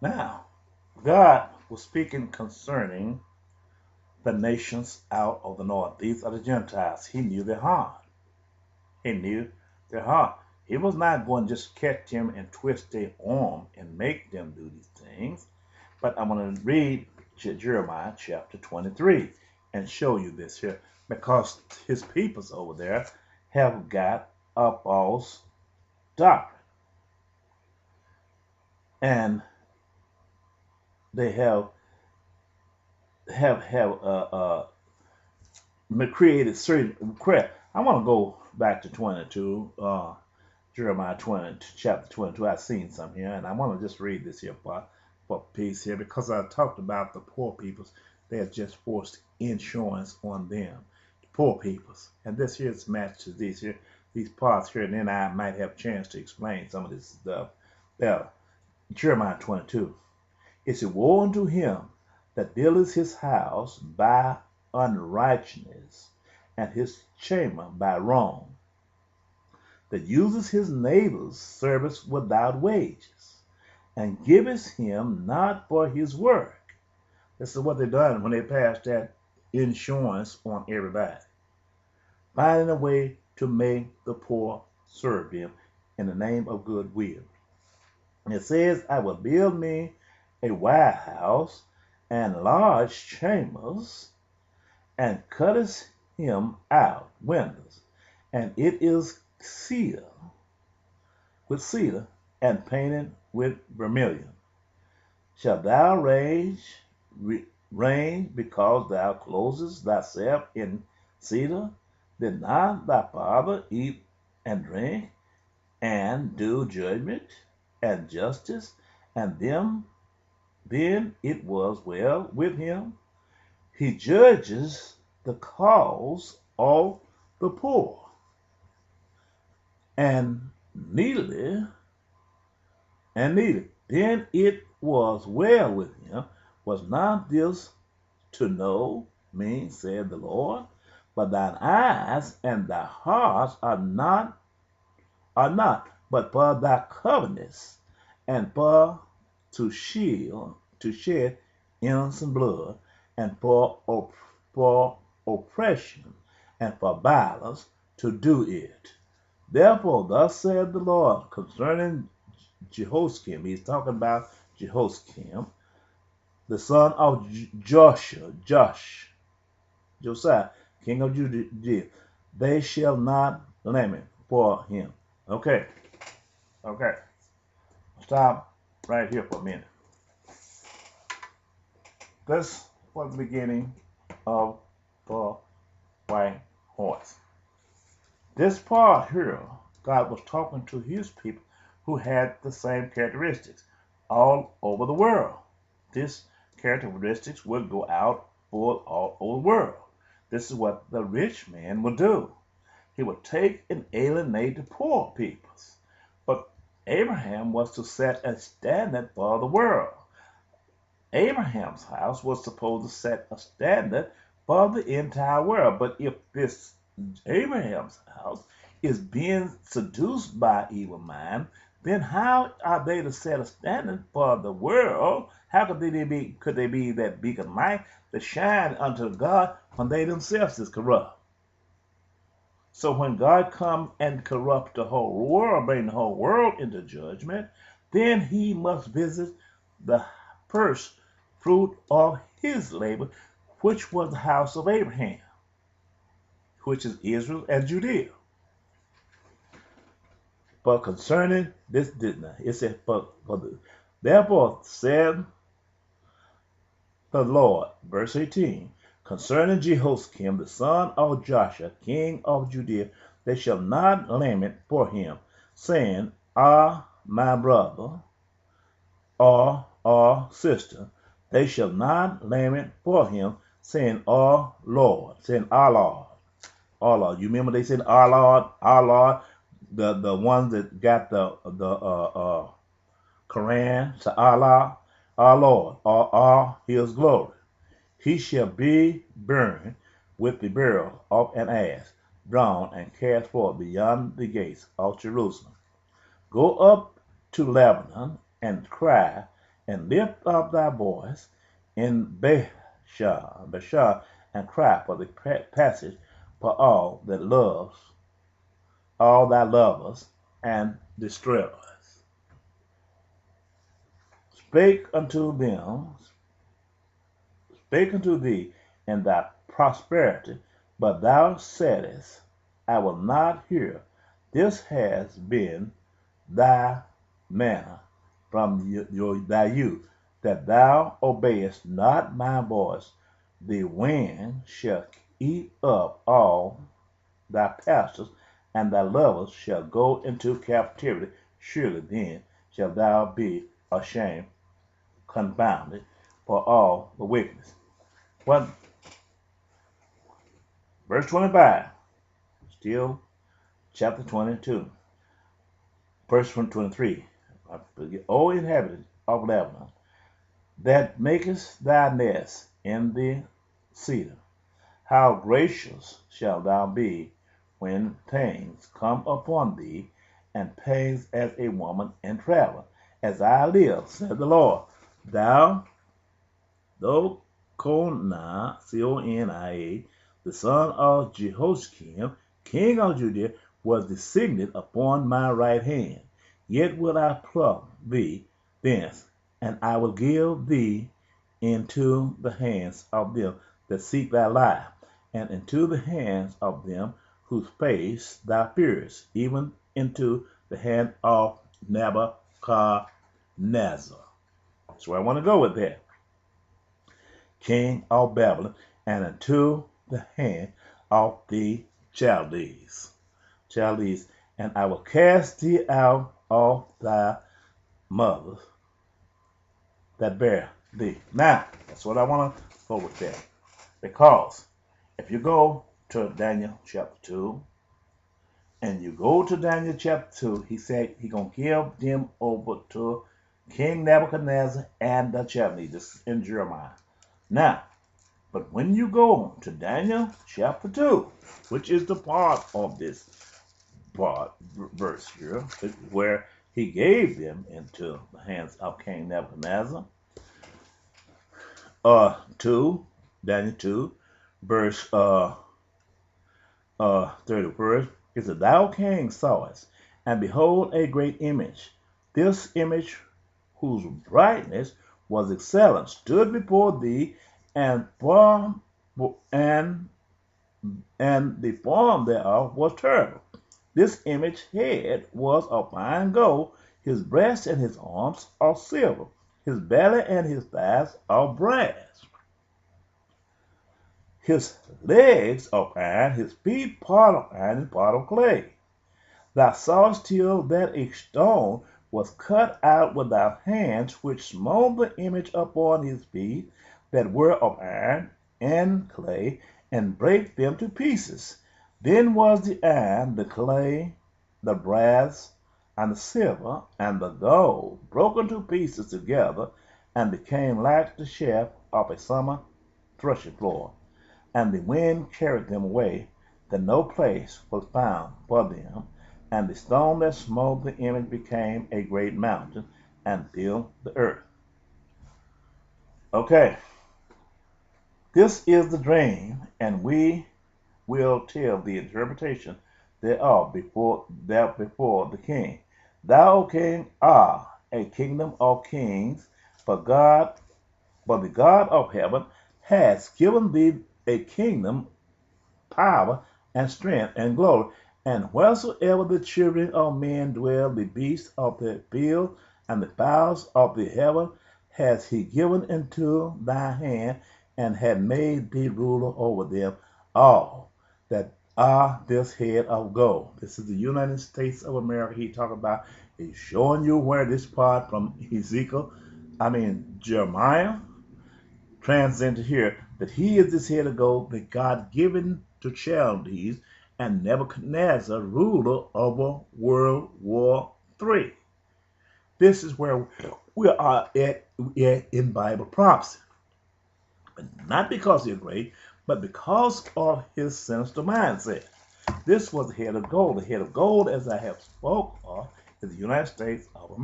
Now, God was speaking concerning the nations out of the north. These are the Gentiles. He knew their heart. He knew their heart. He was not going to just catch them and twist their arm and make them do these things. But I'm going to read Jeremiah chapter 23 and show you this here because his peoples over there have got a false doctrine and they have created certain crap. I want to go back to 22, Jeremiah 20, chapter 22. I've seen some here, and I want to just read this here for a piece here because I talked about the poor peoples. They have just forced insurance on them, the poor peoples, and this here is matches these here, these parts here, and then I might have a chance to explain some of this stuff. Now, Jeremiah 22. It's a woe unto him that buildeth his house by unrighteousness, and his chamber by wrong, that uses his neighbor's service without wages, and giveth him not for his work. This is what they done when they passed that insurance on everybody, finding a way to make the poor serve them in the name of goodwill. And it says, I will build me a wide house and large chambers, and cutteth him out windows, and it is cedar and painted with vermilion. Shall thou reign because thou closest thyself in cedar? Did not thy father eat and drink, and do judgment and justice, and then it was well with him? He judges the cause of the poor, and needly, then it was well with him. Was not this to know me, said the Lord? But thine eyes and thy heart are not, but for thy covenants, and for to shed innocent blood, and for oppression, and for violence to do it. Therefore, thus said the Lord concerning Jehoiakim. He's talking about Jehoiakim, the son of Josiah, king of Judea. They shall not lament for him. Okay, okay. Stop right here for a minute. This was the beginning of the white horse. This part here, God was talking to his people who had the same characteristics all over the world. This characteristics would go out for all over the world. This is what the rich man would do. He would take and alienate the poor peoples. But Abraham was to set a standard for the world. Abraham's house was supposed to set a standard for the entire world. But if this Abraham's house is being seduced by evil mind, then how are they to set a standard for the world? How could they be that beacon light to shine unto God when they themselves is corrupt? So when God come and corrupt the whole world, bring the whole world into judgment, then he must visit the first fruit of his labor, which was the house of Abraham, which is Israel and Judea. But concerning this, it said, therefore said the Lord, verse 18, concerning Jehoiakim, the son of Joshua, king of Judea, they shall not lament for him, saying, my brother, or sister. They shall not lament for him, saying, Lord, saying, our Lord. Our Lord. You remember they said, our Lord, the ones that got the Quran, to Allah, our Lord, or his glory. He shall be burned with the barrel of an ass, drawn and cast forth beyond the gates of Jerusalem. Go up to Lebanon and cry and lift up thy voice in Bashar, and cry for the passage for all thy lovers, and destroyers. Spake unto thee in thy prosperity, but thou saidst, I will not hear. This has been thy manner from thy youth, that thou obeyest not my voice. The wind shall eat up all thy pastors, and thy lovers shall go into captivity. Surely then shalt thou be ashamed, confounded, for all the wickedness. What? Verse 25, still chapter 22, verse 23. O inhabitant of Lebanon, that makest thy nest in the cedar, how gracious shalt thou be when pains come upon thee, and pains as a woman in travel. As I live, said the Lord, though Conia, Conia, the son of Jehoiakim, king of Judea, was designated upon my right hand, yet will I pluck thee thence, and I will give thee into the hands of them that seek thy life, and into the hands of them whose face thou fearest, even into the hand of Nebuchadnezzar. That's where I want to go with that. King of Babylon, and into the hand of the Chaldees. And I will cast thee out of thy mothers that bear thee. Now, that's what I want to go with that. Because if you go to Daniel chapter 2, and you go to Daniel chapter 2, he said he's going to give them over to King Nebuchadnezzar and the Chaldees. This is in Jeremiah. Now, but when you go to Daniel chapter 2, which is the part of this verse here, where he gave them into the hands of King Nebuchadnezzar, Daniel 2, verse 30, it says, Thou king sawest, and behold a great image. This image, whose brightness was excellent, stood before thee, and the form thereof was terrible. This image head was of fine gold, his breast and his arms of silver, his belly and his thighs of brass, his legs of iron, his feet part of iron and part of clay. Thou sawest till that a stone was cut out with thy hands, which smote the image upon his feet that were of iron and clay, and brake them to pieces. Then was the iron, the clay, the brass, and the silver, and the gold broken to pieces together, and became like the shaft of a summer threshing floor. And the wind carried them away, that no place was found for them. And the stone that smote the image became a great mountain, and filled the earth. Okay, this is the dream, and we will tell the interpretation thereof before the king. Thou, O king, art a kingdom of kings, but the God of heaven has given thee a kingdom, power, and strength, and glory. And wheresoever the children of men dwell, the beasts of the field and the fowls of the heaven has he given into thy hand, and had made thee ruler over them all that are this head of gold. This is the United States of America he talking about. He's showing you where this part from Jeremiah translated here, that he is this head of gold that God given to Chaldees, and Nebuchadnezzar, ruler over World War III. This is where we are at in Bible prophecy. Not because he's great, but because of his sinister mindset. This was the head of gold. The head of gold, as I have spoke of, is the United States of America.